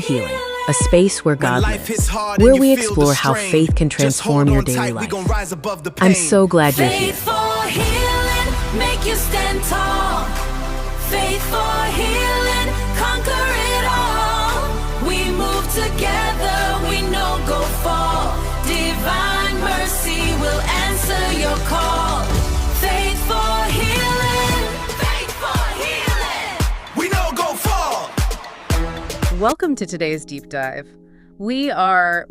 Healing, a space where God lives, where we explore how faith can transform your daily life. I'm so glad you're here. Faith for healing, make you stand tall. Faith for healing, conquer it all. We move together, we know go fall. Divine mercy will answer your call. Faith for healing, faith for healing. We know go fall. Welcome to today's deep dive. We are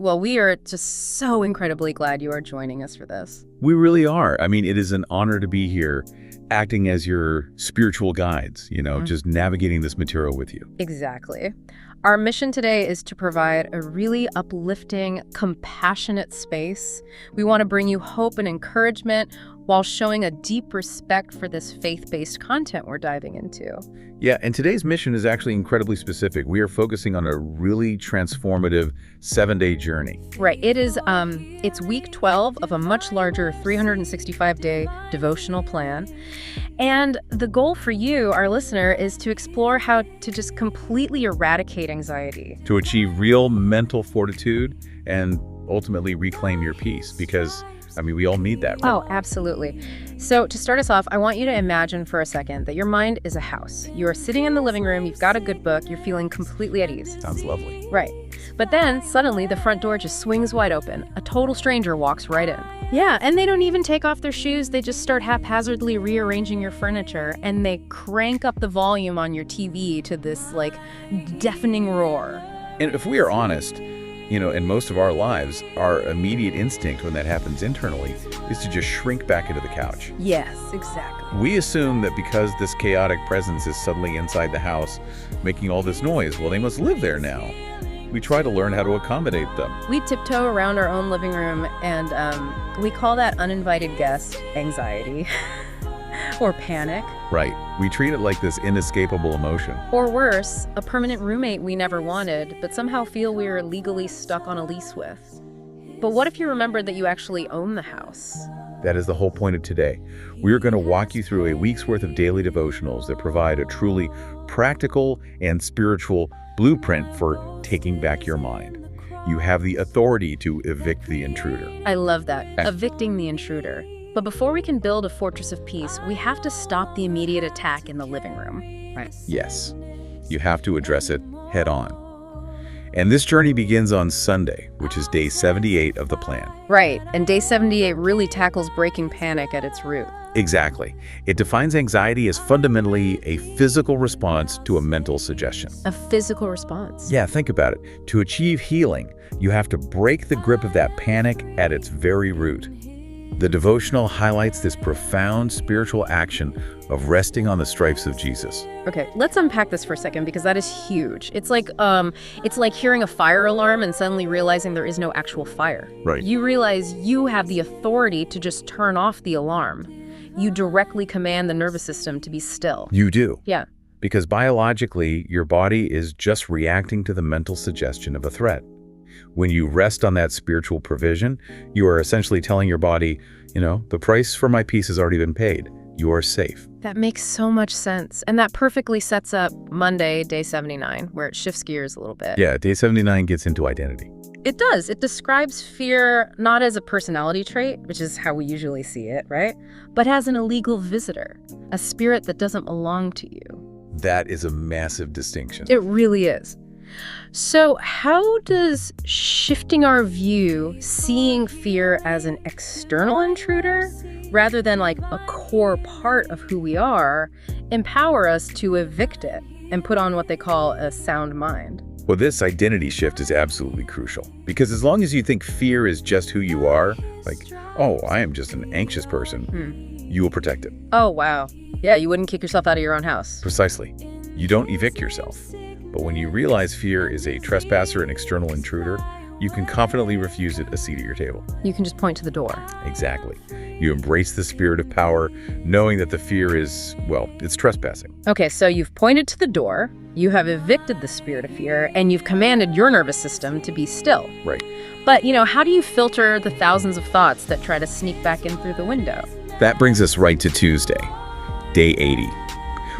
just so incredibly glad you are joining us for this. We really are. I mean, it is an honor to be here, acting as your spiritual guides, just navigating this material with you. Exactly. Our mission today is to provide a really uplifting, compassionate space. We want to bring you hope and encouragement while showing a deep respect for this faith-based content we're diving into. Yeah, and today's mission is actually incredibly specific. We are focusing on a really transformative 7-day journey. Right. It's week 12 of a much larger 365-day devotional plan. And the goal for you, our listener, is to explore how to just completely eradicate anxiety. To achieve real mental fortitude and ultimately reclaim your peace, because we all need that, right? Oh, absolutely. So to start us off, I want you to imagine for a second that your mind is a house. You are sitting in the living room, you've got a good book, you're feeling completely at ease. Sounds lovely. Right. But then suddenly the front door just swings wide open. A total stranger walks right in. Yeah, and they don't even take off their shoes. They just start haphazardly rearranging your furniture, and they crank up the volume on your TV to this, deafening roar. And if we are honest, in most of our lives, our immediate instinct when that happens internally is to just shrink back into the couch. Yes, exactly. We assume that because this chaotic presence is suddenly inside the house making all this noise, well, they must live there now. We try to learn how to accommodate them. We tiptoe around our own living room, and we call that uninvited guest anxiety or panic. Right. We treat it like this inescapable emotion. Or worse, a permanent roommate we never wanted, but somehow feel we're legally stuck on a lease with. But what if you remembered that you actually own the house? That is the whole point of today. We're going to walk you through a week's worth of daily devotionals that provide a truly practical and spiritual blueprint for taking back your mind. You have the authority to evict the intruder. I love that. Evicting the intruder. But before we can build a fortress of peace, we have to stop the immediate attack in the living room. Right. Yes. You have to address it head on. And this journey begins on Sunday, which is day 78 of the plan. Right. And day 78 really tackles breaking panic at its root. Exactly. It defines anxiety as fundamentally a physical response to a mental suggestion. A physical response? Yeah, think about it. To achieve healing, you have to break the grip of that panic at its very root. The devotional highlights this profound spiritual action of resting on the stripes of Jesus. Okay, let's unpack this for a second, because that is huge. It's like hearing a fire alarm and suddenly realizing there is no actual fire. Right. You realize you have the authority to just turn off the alarm. You directly command the nervous system to be still. You do. Yeah. Because biologically, your body is just reacting to the mental suggestion of a threat. When you rest on that spiritual provision, you are essentially telling your body, the price for my peace has already been paid. You are safe. That makes so much sense. And that perfectly sets up Monday, day 79, where it shifts gears a little bit. Yeah, day 79 gets into identity. It does. It describes fear not as a personality trait, which is how we usually see it, right? But as an illegal visitor, a spirit that doesn't belong to you. That is a massive distinction. It really is. So how does shifting our view, seeing fear as an external intruder rather than like a core part of who we are, empower us to evict it and put on what they call a sound mind? Well, this identity shift is absolutely crucial, because as long as you think fear is just who you are, like, oh, I am just an anxious person, you will protect it. Oh, wow. Yeah, you wouldn't kick yourself out of your own house. Precisely. You don't evict yourself. But when you realize fear is a trespasser and external intruder, you can confidently refuse it a seat at your table. You can just point to the door. Exactly. You embrace the spirit of power, knowing that the fear is, it's trespassing. Okay, so you've pointed to the door, you have evicted the spirit of fear, and you've commanded your nervous system to be still. Right. But, how do you filter the thousands of thoughts that try to sneak back in through the window? That brings us right to Tuesday, day 80.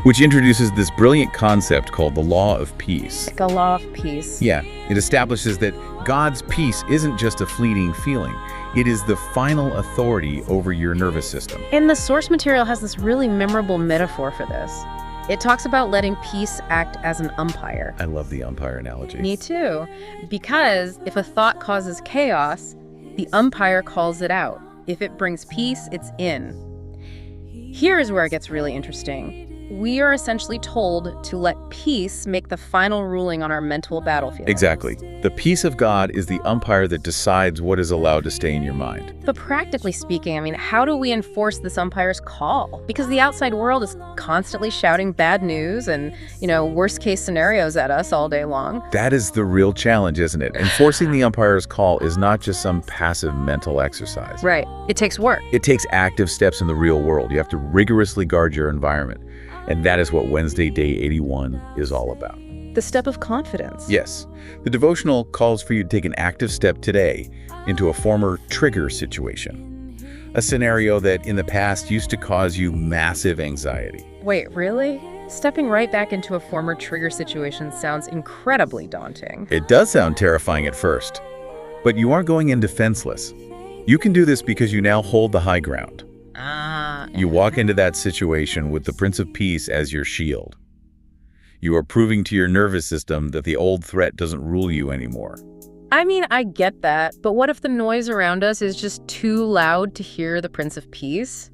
which introduces this brilliant concept called the law of peace. Like a law of peace. Yeah, it establishes that God's peace isn't just a fleeting feeling. It is the final authority over your nervous system. And the source material has this really memorable metaphor for this. It talks about letting peace act as an umpire. I love the umpire analogy. Me too. Because if a thought causes chaos, the umpire calls it out. If it brings peace, it's in. Here's where it gets really interesting. We are essentially told to let peace make the final ruling on our mental battlefield. Exactly. The peace of God is the umpire that decides what is allowed to stay in your mind. But practically speaking, I mean, how do we enforce this umpire's call? Because the outside world is constantly shouting bad news and, worst case scenarios at us all day long. That is the real challenge, isn't it? Enforcing the umpire's call is not just some passive mental exercise. Right. It takes work. It takes active steps in the real world. You have to rigorously guard your environment. And that is what Wednesday, day 81 is all about. The step of confidence. Yes. The devotional calls for you to take an active step today into a former trigger situation. A scenario that in the past used to cause you massive anxiety. Wait, really? Stepping right back into a former trigger situation sounds incredibly daunting. It does sound terrifying at first, but you aren't going in defenseless. You can do this because you now hold the high ground. You walk into that situation with the Prince of Peace as your shield. You are proving to your nervous system that the old threat doesn't rule you anymore. I mean, I get that, but what if the noise around us is just too loud to hear the Prince of Peace?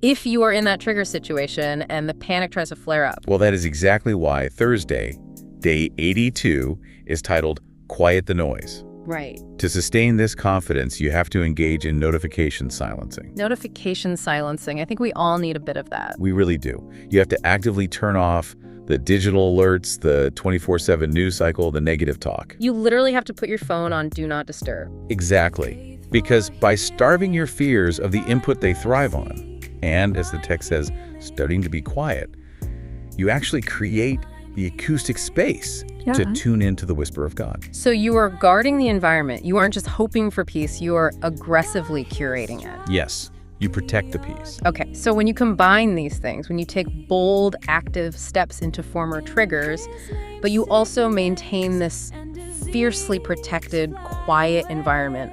If you are in that trigger situation and the panic tries to flare up. Well, that is exactly why Thursday, day 82, is titled Quiet the Noise. Right. To sustain this confidence, you have to engage in notification silencing. Notification silencing. I think we all need a bit of that. We really do. You have to actively turn off the digital alerts, the 24/7 news cycle, the negative talk. You literally have to put your phone on Do Not Disturb. Exactly. Because by starving your fears of the input they thrive on, and as the text says, studying to be quiet, you actually create the acoustic space to tune into the whisper of God. So you are guarding the environment. You aren't just hoping for peace, you are aggressively curating it. Yes, you protect the peace. Okay, so when you combine these things, when you take bold, active steps into former triggers, but you also maintain this fiercely protected, quiet environment,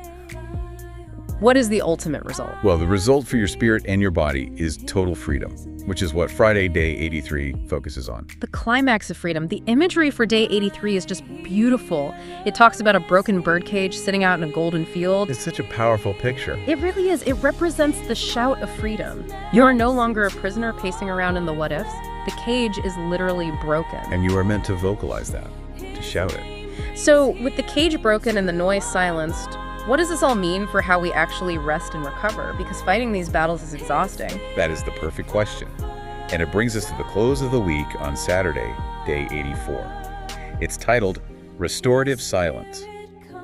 what is the ultimate result? Well, the result for your spirit and your body is total freedom, which is what Friday, day 83 focuses on. The climax of freedom. The imagery for day 83 is just beautiful. It talks about a broken birdcage sitting out in a golden field. It's such a powerful picture. It really is. It represents the shout of freedom. You are no longer a prisoner pacing around in the what-ifs. The cage is literally broken. And you are meant to vocalize that, to shout it. So, with the cage broken and the noise silenced, what does this all mean for how we actually rest and recover? Because fighting these battles is exhausting. That is the perfect question. And it brings us to the close of the week on Saturday, day 84. It's titled Restorative Silence.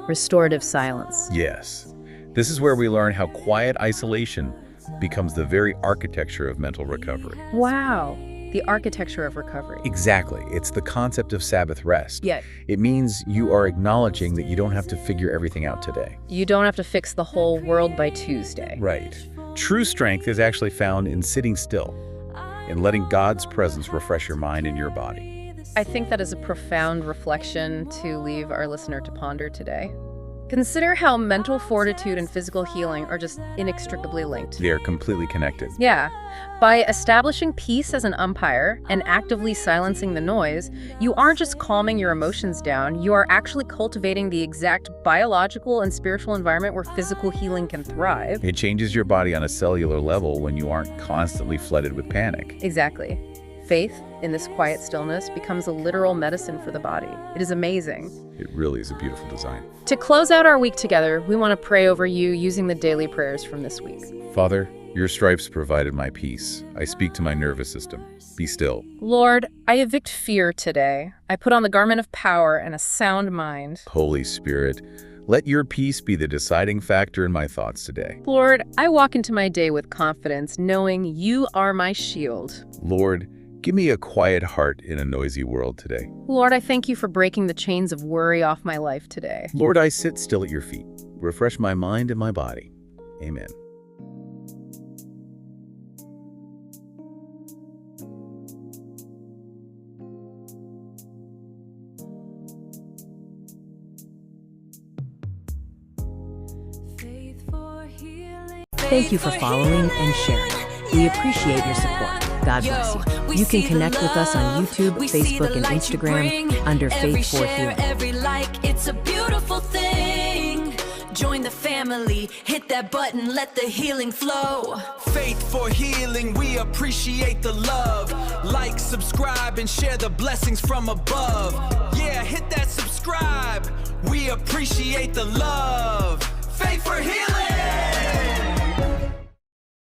Restorative silence. Yes. This is where we learn how quiet isolation becomes the very architecture of mental recovery. Wow. The architecture of recovery. Exactly. It's the concept of Sabbath rest. Yeah. It means you are acknowledging that you don't have to figure everything out today. You don't have to fix the whole world by Tuesday. Right. True strength is actually found in sitting still, in letting God's presence refresh your mind and your body. I think that is a profound reflection to leave our listener to ponder today. Consider how mental fortitude and physical healing are just inextricably linked. They are completely connected. Yeah. By establishing peace as an umpire and actively silencing the noise, you aren't just calming your emotions down, you are actually cultivating the exact biological and spiritual environment where physical healing can thrive. It changes your body on a cellular level when you aren't constantly flooded with panic. Exactly. Faith in this quiet stillness becomes a literal medicine for the body. It is amazing. It really is a beautiful design. To close out our week together, we want to pray over you using the daily prayers from this week. Father, your stripes provided my peace. I speak to my nervous system. Be still. Lord, I evict fear today. I put on the garment of power and a sound mind. Holy Spirit, let your peace be the deciding factor in my thoughts today. Lord, I walk into my day with confidence, knowing you are my shield. Lord, give me a quiet heart in a noisy world today. Lord, I thank you for breaking the chains of worry off my life today. Lord, I sit still at your feet. Refresh my mind and my body. Amen. Thank you for following and sharing. We appreciate your support. God bless you. You can connect with us on YouTube, Facebook, and Instagram under Faith4 Healing. Every like, it's a beautiful thing. Join the family, hit that button, let the healing flow. Faith4 Healing, we appreciate the love. Like, subscribe, and share the blessings from above. Yeah, hit that subscribe. We appreciate the love. Faith4 Healing!